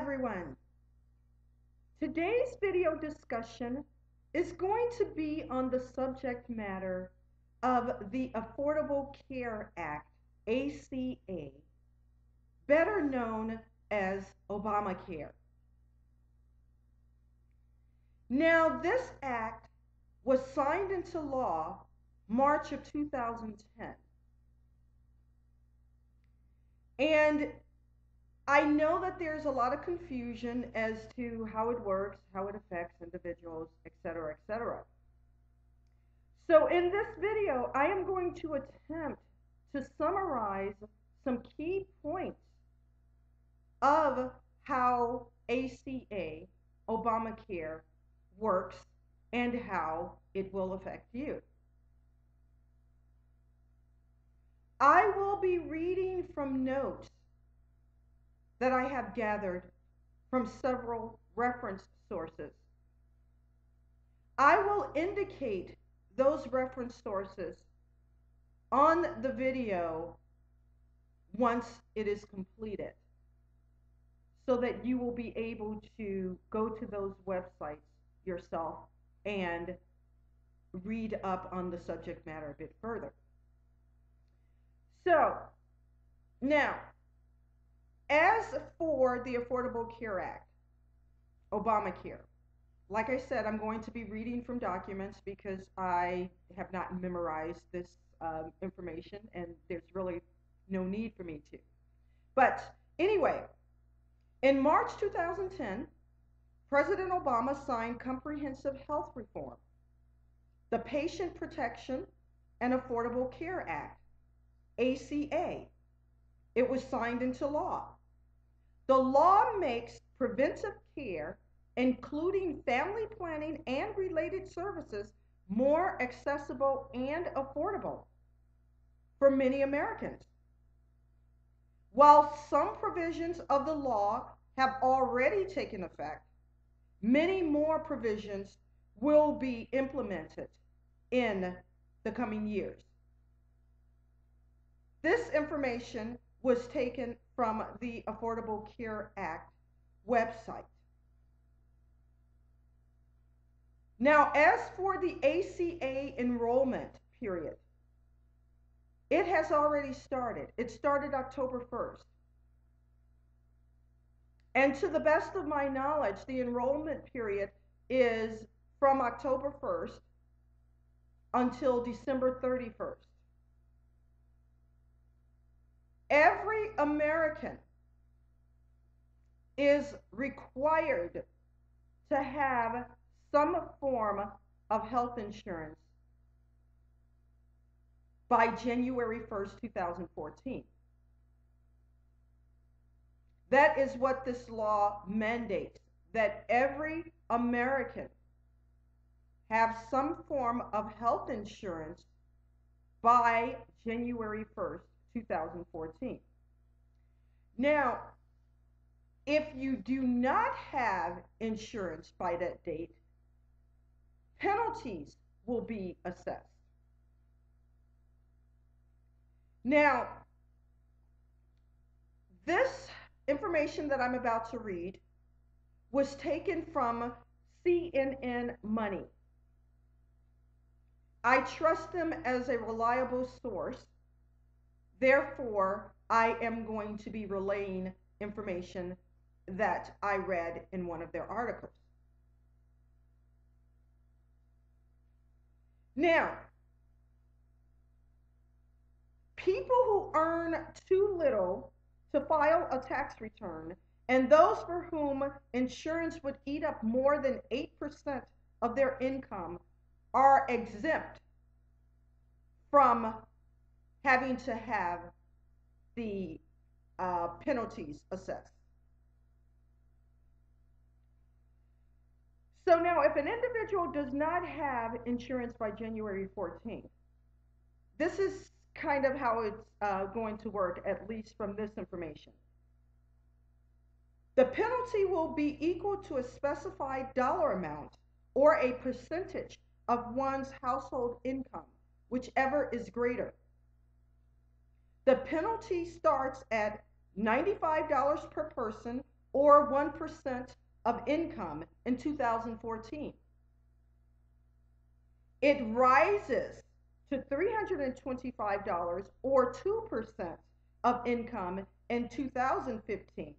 everyone. Today's video discussion is going to be on the subject matter of the Affordable Care Act, ACA, better known as ObamaCare. Now, this act was signed into law March of 2010. And I know that there's a lot of confusion as to how it works, how it affects individuals, etc., etc. So in this video, I am going to attempt to summarize some key points of how ACA, Obamacare, works and how it will affect you. I will be reading from notes that I have gathered from several reference sources. I will indicate those reference sources on the video once it is completed, so that you will be able to go to those websites yourself and read up on the subject matter a bit further. So, now, as for the Affordable Care Act, Obamacare, like I said, I'm going to be reading from documents because I have not memorized this information, and there's really no need for me to. But anyway, in March 2010, President Obama signed Comprehensive Health Reform, the Patient Protection and Affordable Care Act, ACA. It was signed into law. The law makes preventive care, including family planning and related services, more accessible and affordable for many Americans. While some provisions of the law have already taken effect, many more provisions will be implemented in the coming years. This information was taken from the Affordable Care Act website. Now, as for the ACA enrollment period, it has already started. It started October 1st. And to the best of my knowledge, the enrollment period is from October 1st until December 31st. Every American is required to have some form of health insurance by January 1st, 2014. That is what this law mandates, that every American have some form of health insurance by January 1st, 2014. Now, if you do not have insurance by that date, penalties will be assessed. Now, this information that I'm about to read was taken from CNN Money. I trust them as a reliable source. Therefore, I am going to be relaying information that I read in one of their articles. Now, people who earn too little to file a tax return, and those for whom insurance would eat up more than 8% of their income, are exempt from having to have the penalties assessed. So now, if an individual does not have insurance by January 14th, this is kind of how it's going to work, at least from this information. The penalty will be equal to a specified dollar amount or a percentage of one's household income, whichever is greater. The penalty starts at $95 per person or 1% of income in 2014. It rises to $325 or 2% of income in 2015,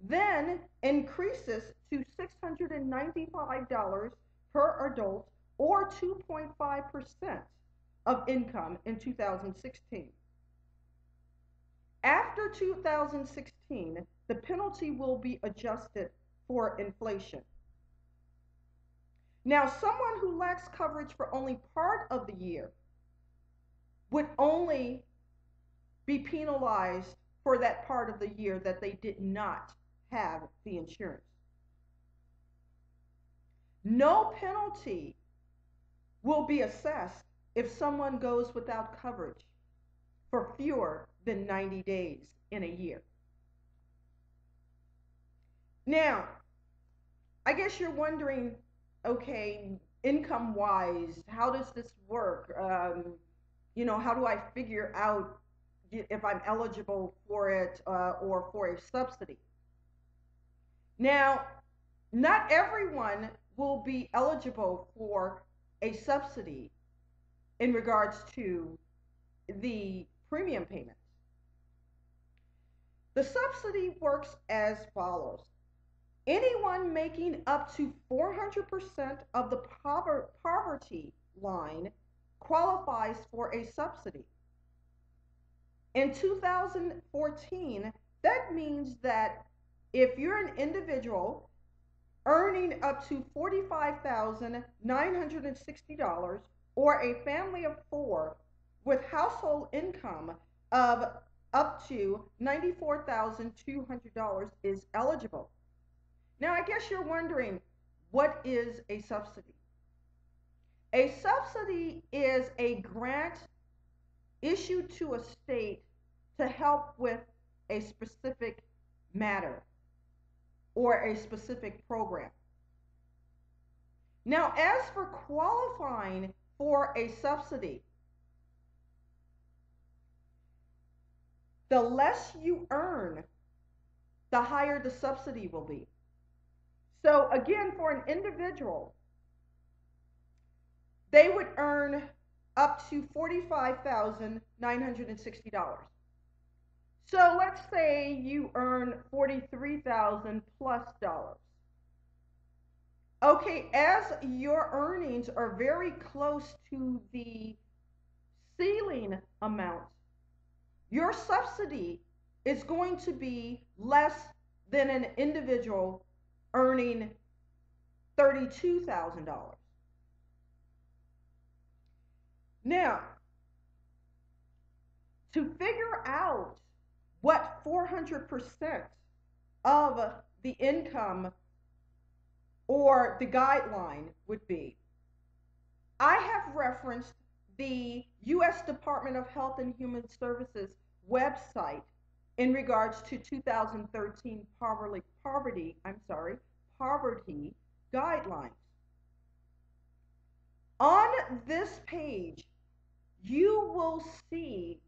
then increases to $695 per adult or 2.5% of income in 2016. After 2016, the penalty will be adjusted for inflation. Now, someone who lacks coverage for only part of the year would only be penalized for that part of the year that they did not have the insurance. No penalty will be assessed if someone goes without coverage for fewer than 90 days in a year. Now, I guess you're wondering, okay, income-wise, how does this work? How do I figure out if I'm eligible for it or for a subsidy? Now, not everyone will be eligible for a subsidy in regards to the premium payments. The subsidy works as follows. Anyone making up to 400% of the poverty line qualifies for a subsidy. In 2014, that means that if you're an individual earning up to $45,960 or a family of 4 with household income of up to $94,200 is eligible. Now, I guess you're wondering, what is a subsidy? A subsidy is a grant issued to a state to help with a specific matter or a specific program. Now, as for qualifying for a subsidy, the less you earn, the higher the subsidy will be. So again, for an individual, they would earn up to $45,960. So let's say you earn $43,000 plus dollars. Okay, as your earnings are very close to the ceiling amount, your subsidy is going to be less than an individual earning $32,000. Now, to figure out what 400% of the income or the guideline would be, I have referenced the U.S. Department of Health and Human Services website in regards to 2013 poverty guidelines. On this page, you will see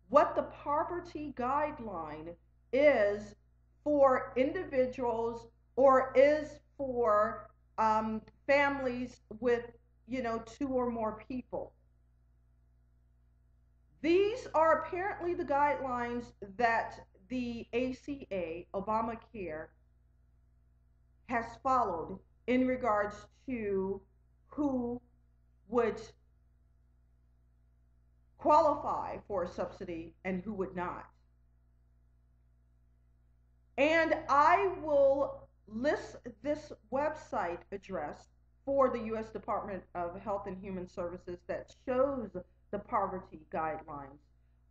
what the poverty guideline is for individuals or is for families with 2 or more people. These are apparently the guidelines that the ACA, ObamaCare, has followed in regards to who would qualify for a subsidy and who would not. And I will list this website address for the U.S. Department of Health and Human Services that shows the poverty guidelines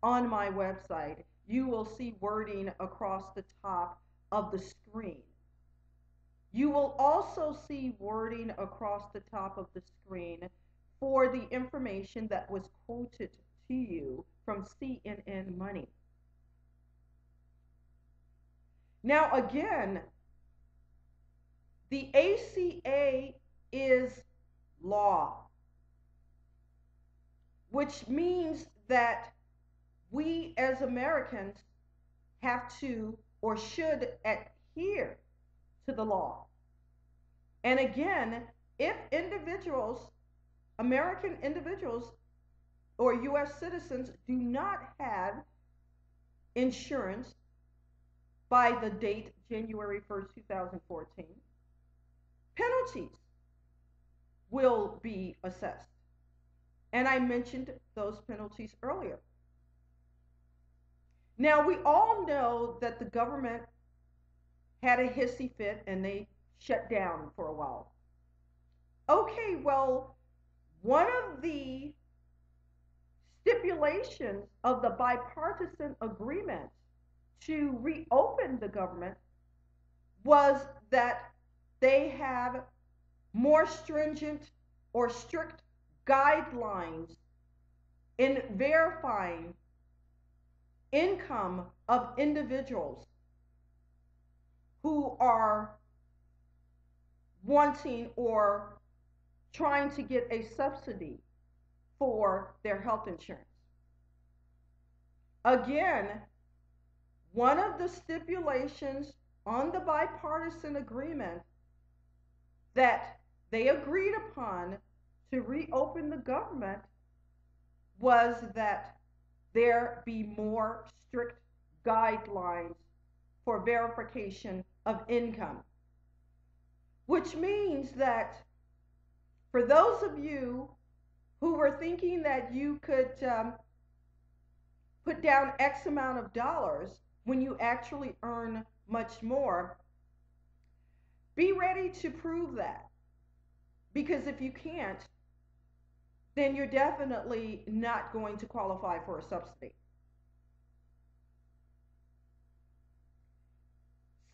on my website. You will see wording across the top of the screen. You will also see wording across the top of the screen for the information that was quoted to you from CNN Money. Now again, the ACA is law, which means that we as Americans have to or should adhere to the law. And again, if individuals, American individuals or U.S. citizens, do not have insurance by the date January 1st, 2014, penalties will be assessed. And I mentioned those penalties earlier. Now, we all know that the government had a hissy fit and they shut down for a while. Okay, well, one of the stipulations of the bipartisan agreement to reopen the government was that they have more stringent or strict guidelines in verifying income of individuals who are wanting or trying to get a subsidy for their health insurance. Again, one of the stipulations on the bipartisan agreement that they agreed upon to reopen the government was that there be more strict guidelines for verification of income, which means that for those of you who were thinking that you could put down X amount of dollars when you actually earn much more, be ready to prove that. Because if you can't, then you're definitely not going to qualify for a subsidy.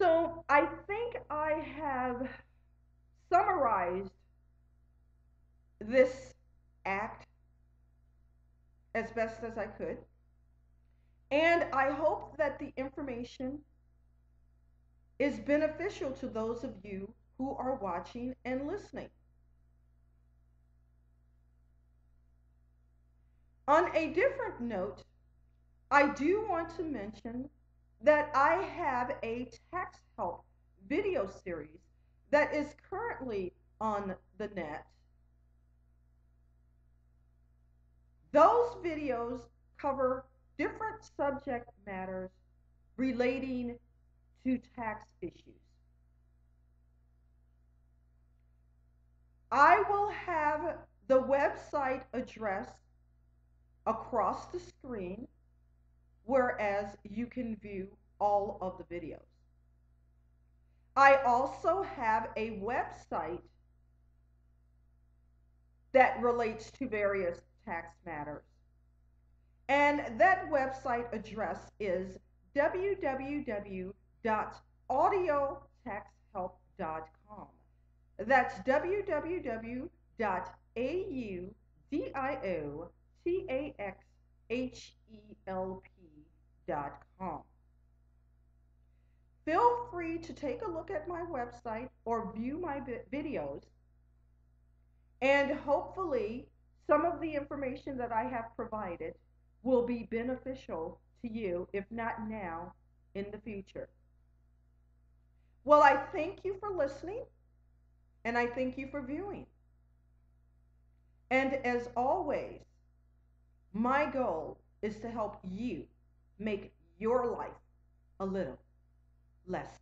So I think I have summarized this act as best as I could. And I hope that the information is beneficial to those of you who are watching and listening. On a different note, I do want to mention that I have a tax help video series that is currently on the net. Those videos cover different subject matters relating to tax issues. I will have the website address across the screen, whereas you can view all of the videos. I also have a website that relates to various tax matters. And that website address is www.audiotaxhelp.com. That's www.audiotaxhelp.com. Feel free to take a look at my website or view my videos, and hopefully some of the information that I have provided will be beneficial to you, if not now, in the future. Well, I thank you for listening, and I thank you for viewing. And as always, my goal is to help you make your life a little less